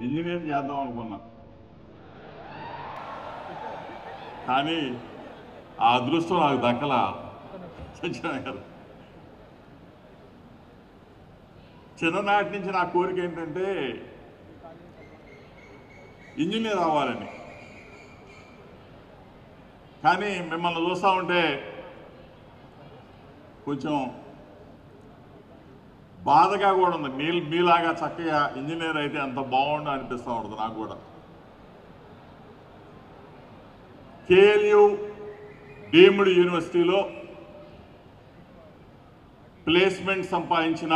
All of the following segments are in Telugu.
ఇంజనీర్ చేద్దాం అనుకున్నా, కానీ ఆ అదృష్టం నాకు దక్కల. సత్యనారాయణ గారు, చిన్ననాటి నుంచి నా కోరిక ఏంటంటే ఇంజనీర్ అవ్వాలని. కానీ మిమ్మల్ని చూస్తూ ఉంటే కొంచెం బాధగా కూడా ఉంది. మీలాగా చక్కగా ఇంజనీర్ అయితే ఎంత బాగుండో అనిపిస్తూ ఉంటుంది నాకు కూడా. కేఎల్యు డీమ్డ్ యూనివర్సిటీలో ప్లేస్మెంట్ సంపాదించిన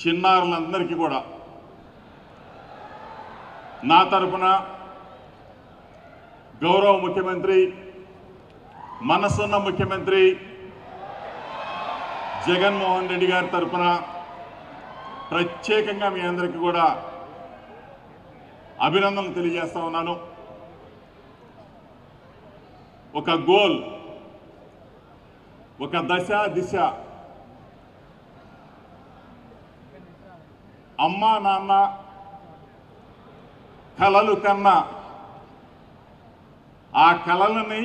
చిన్నారులందరికీ కూడా నా తరపున గౌరవ ముఖ్యమంత్రి, మనసున్న ముఖ్యమంత్రి జగన్మోహన్ రెడ్డి గారి తరపున ప్రత్యేకంగా మీ అందరికీ కూడా అభినందనలు తెలియజేస్తా ఉన్నాను. ఒక గోల్, ఒక దశ దిశ, అమ్మా నాన్న కలలు కన్నా ఆ కలలని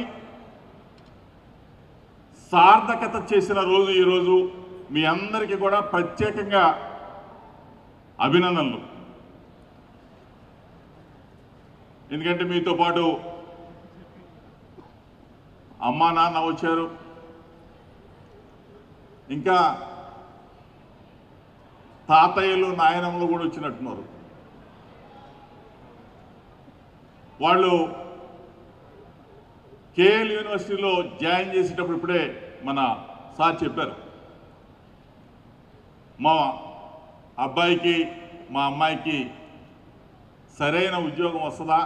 సార్థకత చేసిన రోజు ఈరోజు. మీ అందరికీ కూడా ప్రత్యేకంగా అభినందనలు. ఎందుకంటే మీతో పాటు అమ్మా నాన్న వచ్చారు, ఇంకా తాతయ్యలు నాయనమ్మలు కూడా వచ్చినట్టున్నారు. వాళ్ళు కేఎల్ యూనివర్సిటీలో జాయిన్ చేసేటప్పుడు ఇప్పుడే మన సార్ చెప్పారు, మా అబ్బాయికి మా అమ్మాయికి సరైన ఉద్యోగం వస్తుందా,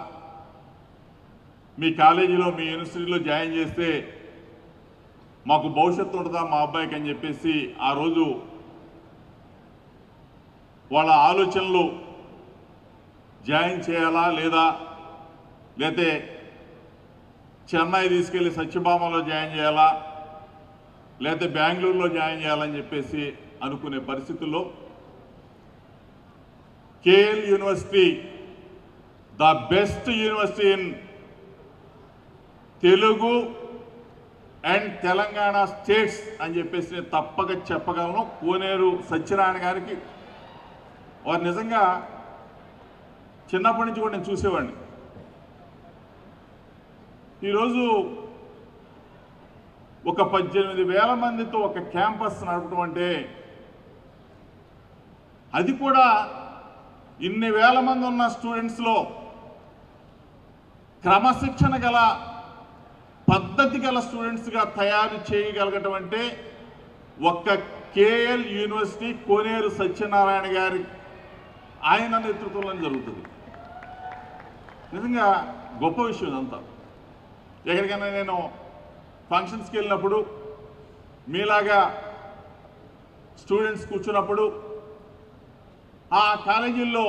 మీ కాలేజీలో మీ యూనివర్సిటీలో జాయిన్ చేస్తే మాకు భవిష్యత్తు ఉంటుందా మా అబ్బాయికి అని చెప్పేసి ఆ రోజు వాళ్ళ ఆలోచనలు జాయిన్ చేయాలా లేదా, లేతే చెన్నై తీసుకెళ్ళి సత్యభామలో జాయిన్ చేయాలా, లేకపోతే బెంగళూరులో జాయిన్ చేయాలని చెప్పేసి అనుకునే పరిస్థితుల్లో KL university the best university in Telugu and Telangana states అని చెప్పేసి నేను తప్పక చెప్పగలను. కోనేరు సత్యనారాయణ గారికి వారు నిజంగా చిన్నప్పటి నుంచి కూడా నేను చూసేవాడిని. ఈరోజు ఒక 18,000 మందితో ఒక క్యాంపస్ నడపడం అంటే, అది కూడా ఇన్ని వేల మంది ఉన్న స్టూడెంట్స్లో క్రమశిక్షణ గల పద్ధతి గల స్టూడెంట్స్గా తయారు చేయగలగటం అంటే ఒక్క కేఎల్ యూనివర్సిటీ కోనేరు సత్యనారాయణ గారి ఆయన నేతృత్వంలో జరుగుతుంది. నిజంగా గొప్ప విషయం ఇదంతా. ఎక్కడికైనా నేను ఫంక్షన్స్కి వెళ్ళినప్పుడు మీలాగా స్టూడెంట్స్ కూర్చున్నప్పుడు ఆ కాలేజీల్లో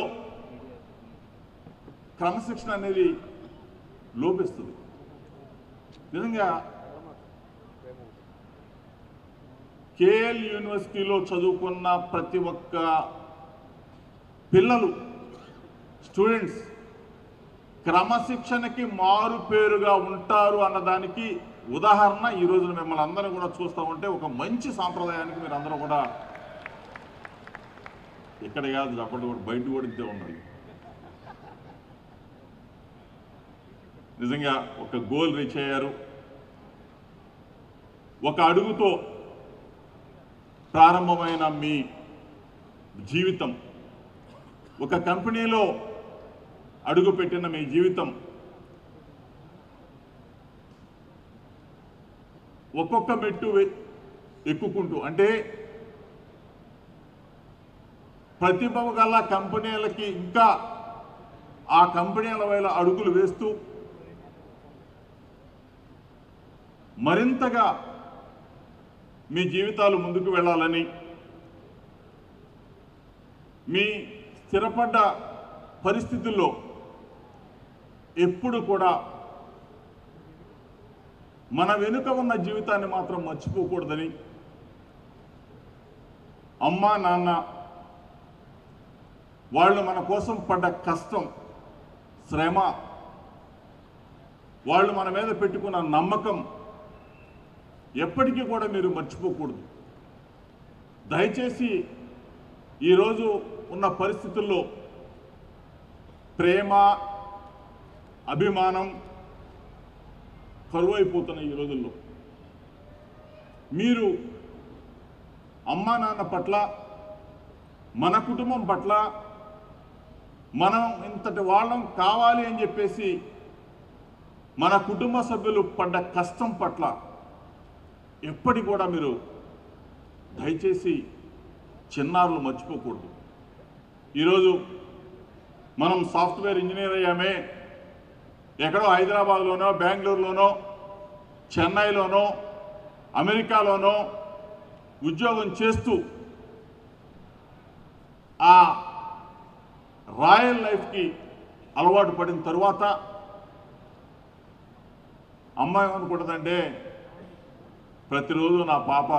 క్రమశిక్షణ అనేది లోపిస్తుంది. నిజంగా కేఎల్ యూనివర్సిటీలో చదువుకున్న ప్రతి ఒక్క పిల్లలు స్టూడెంట్స్ క్రమశిక్షణకి మారు పేరుగా ఉంటారు అన్నదానికి ఉదాహరణ ఈ రోజున మిమ్మల్ని అందరూ కూడా చూస్తూ ఉంటే ఒక మంచి సాంప్రదాయానికి మీరు అందరూ కూడా ఇక్కడ కాదు అప్పటి కూడా బయట కూడా ఇంతే ఉండాలి. నిజంగా ఒక గోల్ రీచ్ అయ్యారు. ఒక అడుగుతో ప్రారంభమైన మీ జీవితం, ఒక కంపెనీలో అడుగుపెట్టిన మీ జీవితం ఒక్కొక్క మెట్టు ఎక్కుకుంటూ, అంటే ప్రతిభ గల కంపెనీలకి ఇంకా ఆ కంపెనీల వైపు అడుగులు వేస్తూ మరింతగా మీ జీవితాలు ముందుకు వెళ్ళాలని, మీ స్థిరపడ్డ పరిస్థితుల్లో ఎప్పుడు కూడా మన వెనుక ఉన్న జీవితాన్ని మాత్రం మర్చిపోకూడదని, అమ్మా నాన్న వాళ్ళు మన కోసం పడ్డ కష్టం, శ్రమ, వాళ్ళు మన మీద పెట్టుకున్న నమ్మకం ఎప్పటికీ కూడా మీరు మర్చిపోకూడదు. దయచేసి ఈరోజు ఉన్న పరిస్థితుల్లో ప్రేమ, అభిమానం కరువైపోతున్న ఈ రోజుల్లో మీరు అమ్మా నాన్న పట్ల, మన కుటుంబం పట్ల, మనం ఇంతటి వాళ్ళం కావాలి అని చెప్పేసి మన కుటుంబ సభ్యులు పడ్డ కష్టం పట్ల ఎప్పటి కూడా మీరు దయచేసి చిన్నారులు మర్చిపోకూడదు. ఈరోజు మనం సాఫ్ట్వేర్ ఇంజనీర్ అయ్యామే, ఎక్కడో హైదరాబాద్లోనో, బెంగళూరులోనో, చెన్నైలోనో, అమెరికాలోనో ఉద్యోగం చేస్తూ ఆ రాయల్ లైఫ్కి అలవాటు పడిన తరువాత అమ్మాయి ఏమనుకుంటుందంటే, ప్రతిరోజు నా పాప,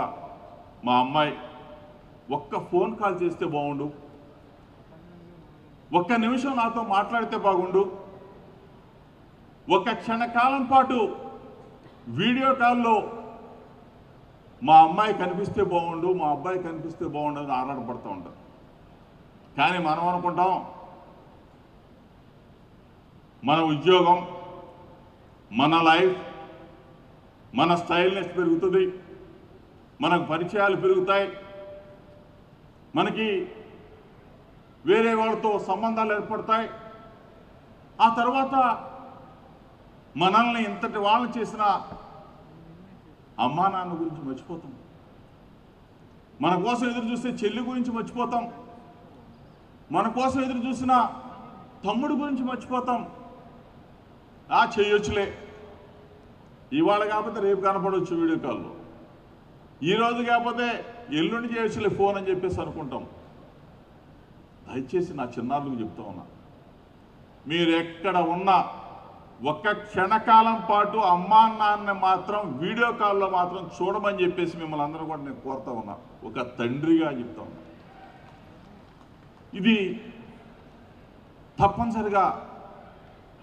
మా అమ్మాయి ఒక్క ఫోన్ కాల్ చేస్తే బాగుండు, ఒక్క నిమిషం నాతో మాట్లాడితే బాగుండు, ఒక క్షణకాలం పాటు వీడియో కాల్లో మా అమ్మాయి కనిపిస్తే బాగుండు, మా అబ్బాయి కనిపిస్తే బాగుండు అని ఆరాటపడుతూ ఉంటారు. కానీ మనం అనుకుంటాం మన ఉద్యోగం, మన లైఫ్, మన స్టైల్నెస్ పెరుగుతుంది, మనకు పరిచయాలు పెరుగుతాయి, మనకి వేరే వాళ్ళతో సంబంధాలు ఏర్పడతాయి. ఆ తర్వాత మనల్ని ఇంతటి వాళ్ళని చేసిన అమ్మా నాన్న గురించి మర్చిపోతాం. మన కోసం ఎదురు చూస్తే చెల్లి గురించి మర్చిపోతాం, మన కోసం ఎదురు చూసిన తమ్ముడు గురించి మర్చిపోతాం. చేయొచ్చులే, ఇవాళ కాకపోతే రేపు కనపడవచ్చు వీడియో కాల్లో, ఈరోజు కాకపోతే ఎల్లుండి చేయొచ్చులే ఫోన్ అని చెప్పేసి అనుకుంటాం. దయచేసి నా చిన్నారులకు చెప్తా ఉన్నా, మీరు ఎక్కడ ఉన్నా ఒక్క క్షణకాలం పాటు అమ్మా నాన్న మాత్రం వీడియో కాల్లో మాత్రం చూడమని చెప్పేసి మిమ్మల్ని అందరూ కూడా నేను కోరుతా ఉన్నా, ఒక తండ్రిగా చెప్తా ఉన్నా. ఇది తప్పనిసరిగా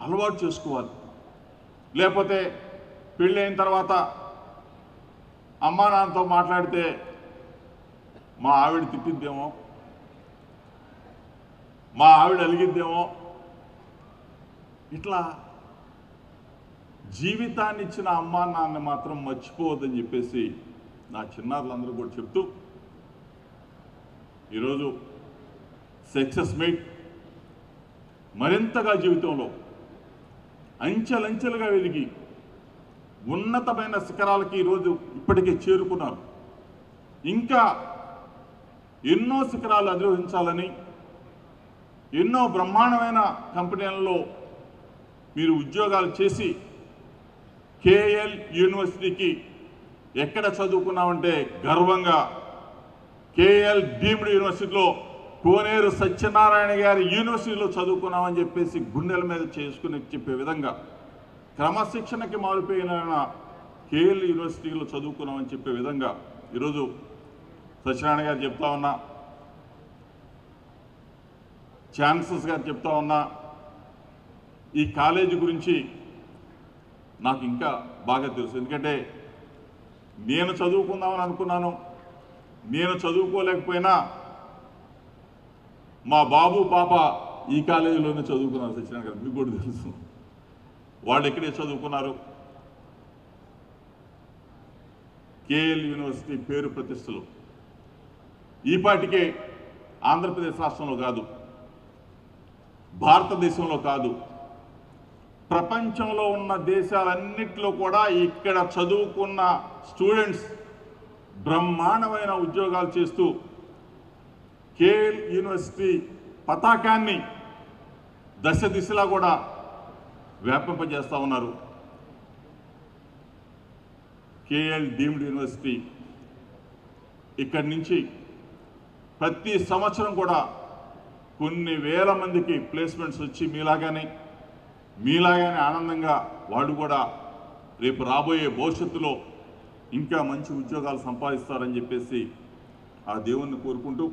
అలవాటు చేసుకోవాలి. లేకపోతే పెళ్ళైన తర్వాత అమ్మా నాన్నతో మాట్లాడితే మా ఆవిడ తిట్టిద్దేమో, మా ఆవిడ అలిగిద్దేమో, ఇట్లా జీవితాన్ని ఇచ్చిన అమ్మా నాన్న మాత్రం మర్చిపోవద్దని చెప్పేసి నా చిన్నారులందరూ కూడా చెప్తూ, ఈరోజు సక్సెస్ మీట్ మరింతగా జీవితంలో అంచెలంచెలుగా వెలిగి ఉన్నతమైన శిఖరాలకి ఈరోజు ఇప్పటికే చేరుకున్నారు. ఇంకా ఎన్నో శిఖరాలు అధిరోహించాలని, ఎన్నో బ్రహ్మాండమైన కంపెనీలలో మీరు ఉద్యోగాలు చేసి కేఎల్ యూనివర్సిటీకి ఎక్కడ చదువుకున్నామంటే గర్వంగా కేఎల్ డీమ్డ్ యూనివర్సిటీలో కోనేరు సత్యనారాయణ గారి యూనివర్సిటీలో చదువుకున్నామని చెప్పేసి గుండెల మీద చేసుకుని చెప్పే విధంగా, క్రమశిక్షణకి మారిపోయిన కేఎల్ యూనివర్సిటీలో చదువుకున్నామని చెప్పే విధంగా ఈరోజు సత్యనారాయణ గారు చెప్తా ఉన్నా, ఛాన్సలర్స్ గారు చెప్తా ఉన్నా. ఈ కాలేజీ గురించి నాకు ఇంకా బాగా తెలుసు, ఎందుకంటే నేను చదువుకుందామని అనుకున్నాను, నేను చదువుకోలేకపోయినా మా బాబు పాప ఈ కాలేజీలోనే చదువుకున్నారు. సత్యనారాయణ గారు మీకు కూడా తెలుసు, వాళ్ళు ఎక్కడే చదువుకున్నారు. కేఎల్ యూనివర్సిటీ పేరు ప్రతిష్టలు ఈపాటికే ఆంధ్రప్రదేశ్ రాష్ట్రంలో కాదు, భారతదేశంలో కాదు, ప్రపంచంలో ఉన్న దేశాలన్నింటిలో కూడా ఇక్కడ చదువుకున్న స్టూడెంట్స్ బ్రహ్మాండమైన ఉద్యోగాలు చేస్తూ కేఎల్ యూనివర్సిటీ పతాకాన్ని దశ దిశలా కూడా వ్యాపింపజేస్తూ ఉన్నారు. కేఎల్ డీమ్డ్ యూనివర్సిటీ ఇక్కడి నుంచి ప్రతి సంవత్సరం కూడా కొన్ని వేల మందికి ప్లేస్మెంట్స్ వచ్చి మీలాగానే ఆనందంగా వాళ్ళు కూడా రేపు రాబోయే భవిష్యత్తులో ఇంకా మంచి ఉద్యోగాలు సంపాదిస్తారని చెప్పేసి ఆ దేవుణ్ణి కోరుకుంటూ,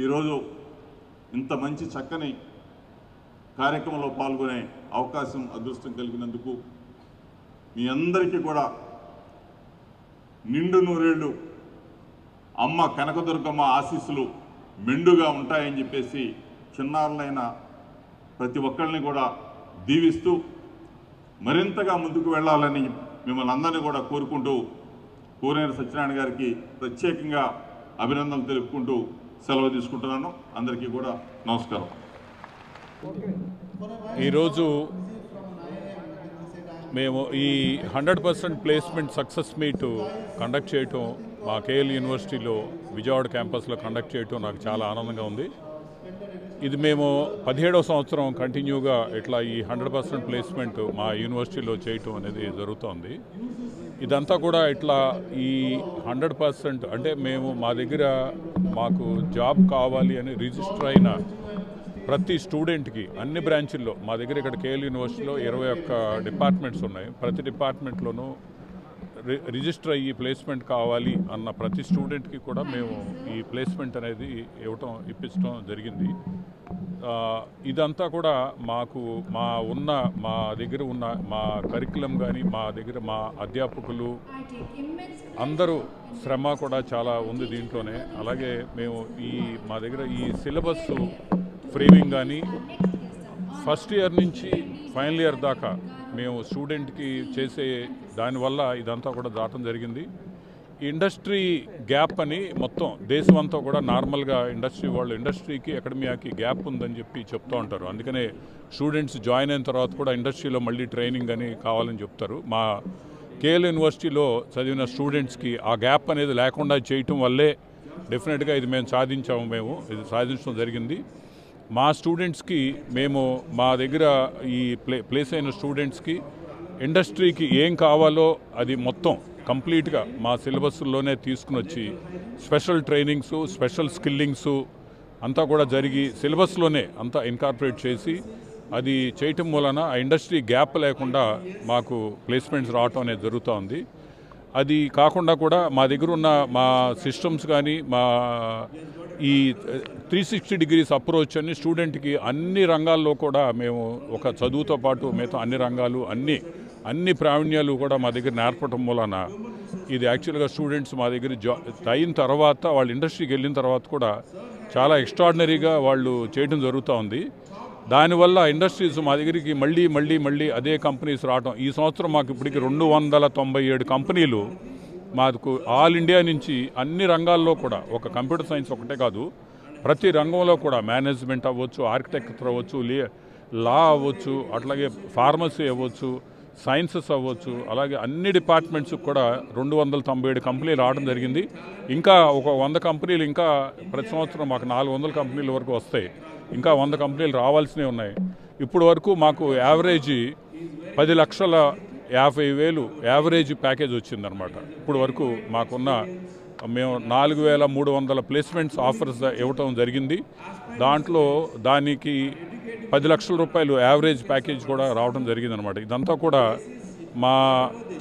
ఈరోజు ఇంత మంచి చక్కని కార్యక్రమంలో పాల్గొనే అవకాశం అదృష్టం కలిగినందుకు మీ అందరికీ కూడా నిండు నూరేళ్ళు అమ్మ కనకదుర్గమ్మ ఆశీస్సులు మెండుగా ఉంటాయని చెప్పేసి చిన్నారులైన ప్రతి ఒక్కరిని కూడా దీవిస్తూ మరింతగా ముందుకు వెళ్ళాలని మిమ్మల్ని అందరినీ కూడా కోరుకుంటూ కోనేరు సత్యనారాయణ గారికి ప్రత్యేకంగా అభినందనలు తెలుపుకుంటూ సెలవు తీసుకుంటున్నాను. అందరికీ కూడా నమస్కారం. ఈరోజు మేము ఈ 100% ప్లేస్మెంట్ సక్సెస్ మీట్ కండక్ట్ చేయటం మా కేఎల్ యూనివర్సిటీలో విజయవాడ క్యాంపస్లో కండక్ట్ చేయటం నాకు చాలా ఆనందంగా ఉంది. ఇది మేము 17వ సంవత్సరం కంటిన్యూగా ఇట్లా ఈ 100% ప్లేస్మెంట్ మా యూనివర్సిటీలో చేయటం అనేది జరుగుతోంది. ఇదంతా కూడా ఇట్లా ఈ 100% అంటే మేము మా దగ్గర మాకు జాబ్ కావాలి అని రిజిస్టర్ అయిన ప్రతి స్టూడెంట్కి అన్ని బ్రాంచుల్లో మా దగ్గర ఇక్కడ కేఎల్ యూనివర్సిటీలో 21 డిపార్ట్మెంట్స్ ఉన్నాయి. ప్రతి డిపార్ట్మెంట్లోనూ రిజిస్టర్ అయ్యి ప్లేస్మెంట్ కావాలి అన్న ప్రతి స్టూడెంట్కి కూడా మేము ఈ ప్లేస్మెంట్ అనేది ఇప్పించడం జరిగింది. ఇదంతా కూడా మాకు మా దగ్గర ఉన్న మా కరికులం కానీ మా దగ్గర మా అధ్యాపకులు అందరూ శ్రమ కూడా చాలా ఉంది దీంట్లోనే. అలాగే మేము మా దగ్గర ఈ సిలబస్ ఫ్రేమింగ్ కానీ ఫస్ట్ ఇయర్ నుంచి ఫైనల్ ఇయర్ దాకా మేము స్టూడెంట్కి చేసే దానివల్ల ఇదంతా కూడా దాటం జరిగింది. ఇండస్ట్రీ గ్యాప్ అని మొత్తం దేశం అంతా కూడా నార్మల్గా ఇండస్ట్రీకి అకాడమియాకి గ్యాప్ ఉందని చెప్తూ ఉంటారు. అందుకనే స్టూడెంట్స్ జాయిన్ అయిన తర్వాత కూడా ఇండస్ట్రీలో మళ్ళీ ట్రైనింగ్ అని కావాలని చెప్తారు. మా కేఎల్ యూనివర్సిటీలో చదివిన స్టూడెంట్స్కి ఆ గ్యాప్ అనేది లేకుండా చేయటం వల్లే డెఫినెట్గా ఇది మేము సాధించాము. ఇది సాధించడం జరిగింది. మా స్టూడెంట్స్కి మేము మా దగ్గర ఈ ప్లేస్ అయిన స్టూడెంట్స్కి ఇండస్ట్రీకి ఏం కావాలో అది మొత్తం కంప్లీట్గా మా సిలబస్లోనే తీసుకుని వచ్చి స్పెషల్ ట్రైనింగ్స్, స్పెషల్ స్కిల్లింగ్స్ అంతా కూడా జరిగి సిలబస్లోనే అంతా ఇన్కార్పొరేట్ చేసి అది చేయటం మూలన ఆ ఇండస్ట్రీ గ్యాప్ లేకుండా మాకు ప్లేస్మెంట్స్ రావటం అనేది జరుగుతూ ఉంది. అది కాకుండా కూడా మా దగ్గర ఉన్న మా సిస్టమ్స్ కానీ మా ఈ 360 degrees అప్రోచ్ అని స్టూడెంట్కి అన్ని రంగాల్లో కూడా మేము ఒక చదువుతో పాటు మిగతా అన్ని రంగాలు అన్ని ప్రావీణ్యాలు కూడా మా దగ్గర నేర్పడం మూలన ఇది యాక్చువల్గా స్టూడెంట్స్ మా దగ్గర అయిన తర్వాత వాళ్ళు ఇండస్ట్రీకి వెళ్ళిన తర్వాత కూడా చాలా ఎక్స్ట్రాడినరీగా వాళ్ళు చేయడం జరుగుతూ ఉంది. దానివల్ల ఇండస్ట్రీస్ మా దగ్గరికి మళ్ళీ అదే కంపెనీస్ రావడం. ఈ సంవత్సరం మాకు ఇప్పటికి 297 కంపెనీలు మాకు ఆల్ ఇండియా నుంచి అన్ని రంగాల్లో కూడా, ఒక కంప్యూటర్ సైన్స్ ఒకటే కాదు, ప్రతి రంగంలో కూడా మేనేజ్మెంట్ అవ్వచ్చు, ఆర్కిటెక్చర్ అవ్వచ్చు, లా అవ్వచ్చు, అట్లాగే ఫార్మసీ అవ్వచ్చు, సైన్సెస్ అవ్వచ్చు, అలాగే అన్ని డిపార్ట్మెంట్స్కి కూడా 297 కంపెనీలు రావడం జరిగింది. ఇంకా ఒక 100 కంపెనీలు ఇంకా ప్రతి సంవత్సరం మాకు 400 కంపెనీల వరకు వస్తాయి. ఇంకా 100 కంపెనీలు రావాల్సినవి ఉన్నాయి. ఇప్పుడు వరకు మాకు యావరేజ్ 10,50,000 యావరేజ్ ప్యాకేజ్ వచ్చిందనమాట. ఇప్పుడు వరకు మాకున్న మేము 4,300 ప్లేస్మెంట్స్ ఆఫర్స్ ఇవ్వటం జరిగింది. దాంట్లో దానికి 10 లక్షల రూపాయలు యావరేజ్ ప్యాకేజ్ కూడా రావడం జరిగిందనమాట. ఇదంతా కూడా మా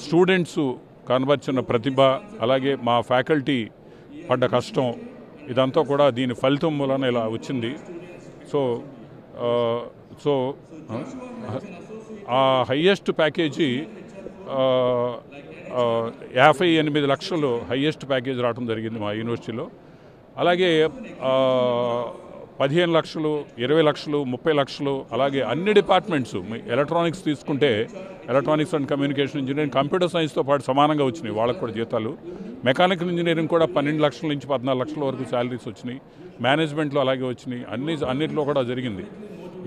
స్టూడెంట్స్ కనబర్చిన ప్రతిభ, అలాగే మా ఫ్యాకల్టీ పడ్డ కష్టం, ఇదంతా కూడా దీని ఫలితం వలన ఇలా వచ్చింది. సో ఆ హయ్యెస్ట్ ప్యాకేజీ 58 లక్షలు హయ్యెస్ట్ ప్యాకేజ్ రావడం జరిగింది మా యూనివర్సిటీలో. అలాగే 15 లక్షలు, 20 లక్షలు, 30 లక్షలు, అలాగే అన్ని డిపార్ట్మెంట్స్, ఎలక్ట్రానిక్స్ తీసుకుంటే electronics and communication engineering, computer సైన్స్తో పాటు సమానంగా వచ్చినాయి వాళ్ళకు కూడా జీతాలు. మెకానికల్ ఇంజనీరింగ్ కూడా 12 లక్షల నుంచి 14 లక్షల వరకు శాలరీస్ వచ్చినాయి. మేనేజ్మెంట్లో అలాగే వచ్చినాయి. అన్నింటిలో కూడా జరిగింది.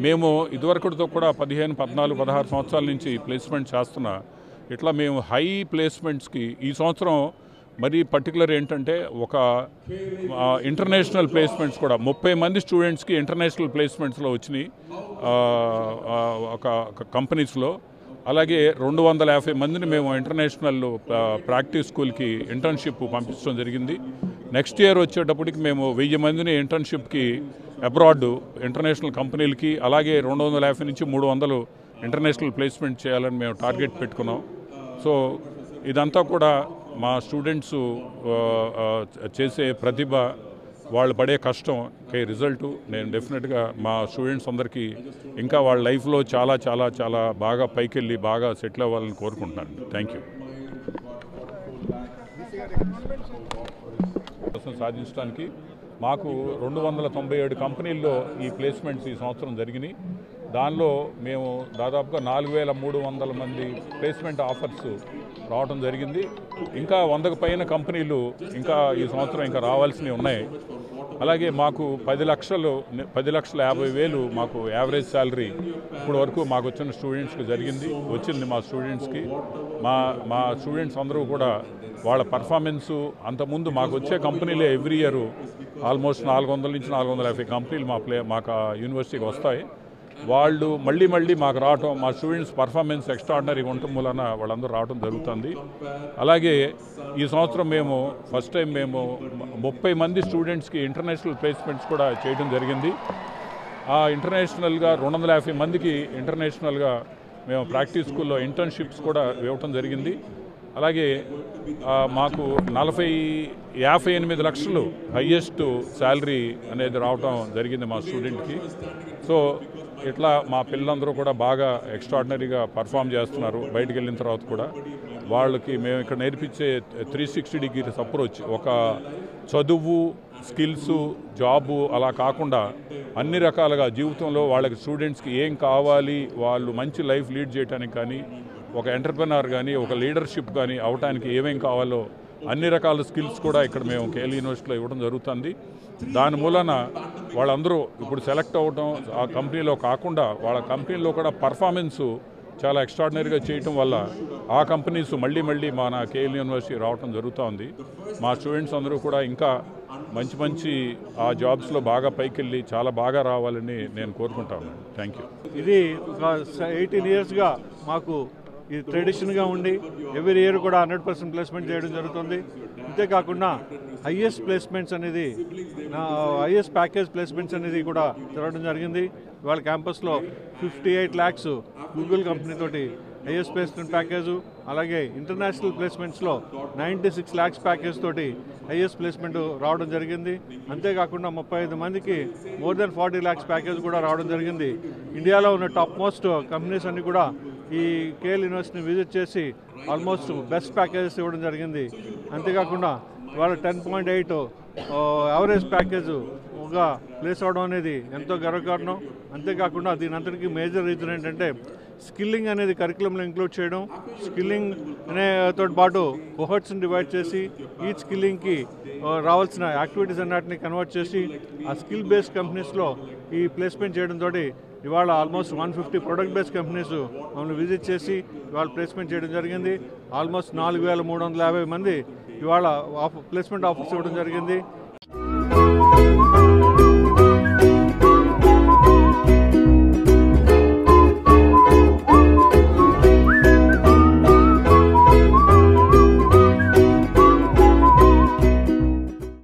మేము ఇదివరకుతో కూడా 15, 14, 16 సంవత్సరాల నుంచి ప్లేస్మెంట్ చేస్తున్నా. ఇట్లా మేము హై ప్లేస్మెంట్స్కి ఈ సంవత్సరం మరీ పర్టికులర్ ఏంటంటే ఒక ఇంటర్నేషనల్ ప్లేస్మెంట్స్ కూడా 30 మంది స్టూడెంట్స్కి ఇంటర్నేషనల్ ప్లేస్మెంట్స్లో వచ్చినాయి ఒక కంపెనీస్లో. అలాగే 250 మందిని మేము ఇంటర్నేషనల్ ప్రాక్టీస్ స్కూల్కి ఇంటర్న్షిప్ పంపించడం జరిగింది. నెక్స్ట్ ఇయర్ వచ్చేటప్పటికి మేము 1000 మందిని ఇంటర్న్షిప్కి అబ్రాడ్ ఇంటర్నేషనల్ కంపెనీలకి, అలాగే 250 నుంచి 300 ఇంటర్నేషనల్ ప్లేస్మెంట్ చేయాలని మేము టార్గెట్ పెట్టుకున్నాం. సో ఇదంతా కూడా మా స్టూడెంట్స్ చేసే ప్రతిభ, వాళ్ళు పడే కష్టం రిజల్టు. నేను డెఫినెట్గా మా స్టూడెంట్స్ అందరికీ ఇంకా వాళ్ళ లైఫ్లో చాలా చాలా చాలా బాగా పైకెళ్ళి బాగా సెటిల్ అవ్వాలని కోరుకుంటున్నాను. Thank you. సాధించడానికి మాకు 297 కంపెనీల్లో ఈ ప్లేస్మెంట్స్ ఈ సంవత్సరం జరిగినాయి. దానిలో మేము దాదాపుగా 4,300 మంది ప్లేస్మెంట్ ఆఫర్స్ రావడం జరిగింది. ఇంకా 100కు పైన కంపెనీలు ఇంకా ఈ సంవత్సరం ఇంకా రావాల్సినవి ఉన్నాయి. అలాగే మాకు 10,50,000 మాకు యావరేజ్ శాలరీ ఇప్పుడు వరకు మాకు వచ్చిన స్టూడెంట్స్కి వచ్చింది మా స్టూడెంట్స్కి. మా స్టూడెంట్స్ అందరూ కూడా వాళ్ళ పర్ఫార్మెన్సు, అంతకుముందు మాకు వచ్చే కంపెనీలే ఎవ్రీ ఇయర్ ఆల్మోస్ట్ 400 నుంచి 450 కంపెనీలు మాకు యూనివర్సిటీకి వస్తాయి. వాళ్ళు మళ్ళీ మాకు రావటం, మా స్టూడెంట్స్ పర్ఫార్మెన్స్ ఎక్స్ట్రాడినరీగా ఉండటం వలన వాళ్ళందరూ రావడం జరుగుతుంది. అలాగే ఈ సంవత్సరం మేము ఫస్ట్ టైం 30 మంది స్టూడెంట్స్కి ఇంటర్నేషనల్ ప్లేస్మెంట్స్ కూడా చేయడం జరిగింది. ఆ ఇంటర్నేషనల్గా 250 మందికి ఇంటర్నేషనల్గా మేము ప్రాక్టీస్ స్కూల్లో ఇంటర్న్షిప్స్ కూడా ఇవ్వటం జరిగింది. అలాగే మాకు 58 లక్షలు హయ్యెస్ట్ శాలరీ అనేది రావటం జరిగింది మా స్టూడెంట్కి. సో ఇట్లా మా పిల్లలందరూ కూడా బాగా ఎక్స్ట్రాడినరీగా పర్ఫామ్ చేస్తున్నారు. బయటికి వెళ్ళిన తర్వాత కూడా వాళ్ళకి మేము ఇక్కడ నేర్పించే 360 degrees అప్రోచ్, ఒక చదువు, స్కిల్స్, జాబు అలా కాకుండా అన్ని రకాలుగా జీవితంలో వాళ్ళకి స్టూడెంట్స్కి ఏం కావాలి, వాళ్ళు మంచి లైఫ్ లీడ్ చేయడానికి కానీ, ఒక ఎంటర్ప్రెనర్ కానీ, ఒక లీడర్షిప్ కానీ అవడానికి ఏమేం కావాలో అన్ని రకాల స్కిల్స్ కూడా ఇక్కడ మేము కేఎల్ యూనివర్సిటీలో ఇవ్వడం జరుగుతుంది. దాని మూలన వాళ్ళందరూ ఇప్పుడు సెలెక్ట్ అవ్వడం ఆ కంపెనీలో కాకుండా వాళ్ళ కంపెనీలో కూడా పర్ఫార్మెన్సు చాలా ఎక్స్ట్రాడినరీగా చేయటం వల్ల ఆ కంపెనీస్ మళ్ళీ మన కేఎల్ యూనివర్సిటీ రావటం జరుగుతూ ఉంది. మా స్టూడెంట్స్ అందరూ కూడా ఇంకా మంచి ఆ జాబ్స్లో బాగా పైకెళ్ళి చాలా బాగా రావాలని నేను కోరుకుంటాను. Thank you. ఇది ఒక 18 ఇయర్స్గా మాకు ఇది ట్రెడిషన్గా ఉండి ఎవ్రీ ఇయర్ కూడా 100% ప్లేస్మెంట్ చేయడం జరుగుతుంది. అంతేకాకుండా హైయెస్ట్ ప్లేస్మెంట్స్ అనేది హైయెస్ట్ ప్యాకేజ్ ప్లేస్మెంట్స్ అనేది కూడా జరగడం జరిగింది. ఇవాళ క్యాంపస్లో 58 lakhs గూగుల్ కంపెనీ తోటి హైయెస్ట్ ప్లేస్మెంట్ ప్యాకేజు, అలాగే ఇంటర్నేషనల్ ప్లేస్మెంట్స్లో 96 lakhs ప్యాకేజ్ తోటి హైయెస్ట్ ప్లేస్మెంట్ రావడం జరిగింది. అంతేకాకుండా 35 మందికి మోర్ దెన్ 40 lakhs ప్యాకేజ్ కూడా రావడం జరిగింది. ఇండియాలో ఉన్న టాప్ మోస్ట్ కంపెనీస్ అన్ని కూడా ఈ కేఎల్ యూనివర్సిటీని విజిట్ చేసి ఆల్మోస్ట్ బెస్ట్ ప్యాకేజెస్ ఇవ్వడం జరిగింది. అంతేకాకుండా ఇవాళ 10.8 యావరేజ్ ప్యాకేజ్గా ప్లేస్ అవడం అనేది ఎంతో గర్వకారణం. అంతేకాకుండా దీని అంతటికీ మేజర్ రీజన్ ఏంటంటే స్కిల్లింగ్ అనేది కరికులంలో ఇంక్లూడ్ చేయడం. స్కిల్లింగ్ అనేతో పాటు కోహర్ట్స్ని డివైడ్ చేసి ఈచ్ స్కిల్లింగ్కి రావాల్సిన యాక్టివిటీస్ అన్నిటిని కన్వర్ట్ చేసి ఆ స్కిల్ బేస్డ్ కంపెనీస్లో ఈ ప్లేస్మెంట్ చేయడంతో ఇవాళ ఆల్మోస్ట్ 150 ప్రొడక్ట్ బేస్డ్ కంపెనీస్ మమ్మల్ని విజిట్ చేసి ఇవాళ ప్లేస్మెంట్ చేయడం జరిగింది. ఆల్మోస్ట్ 4,350 మంది ఇవాళ ప్లేస్మెంట్ ఆఫర్స్ ఇవ్వడం జరిగింది.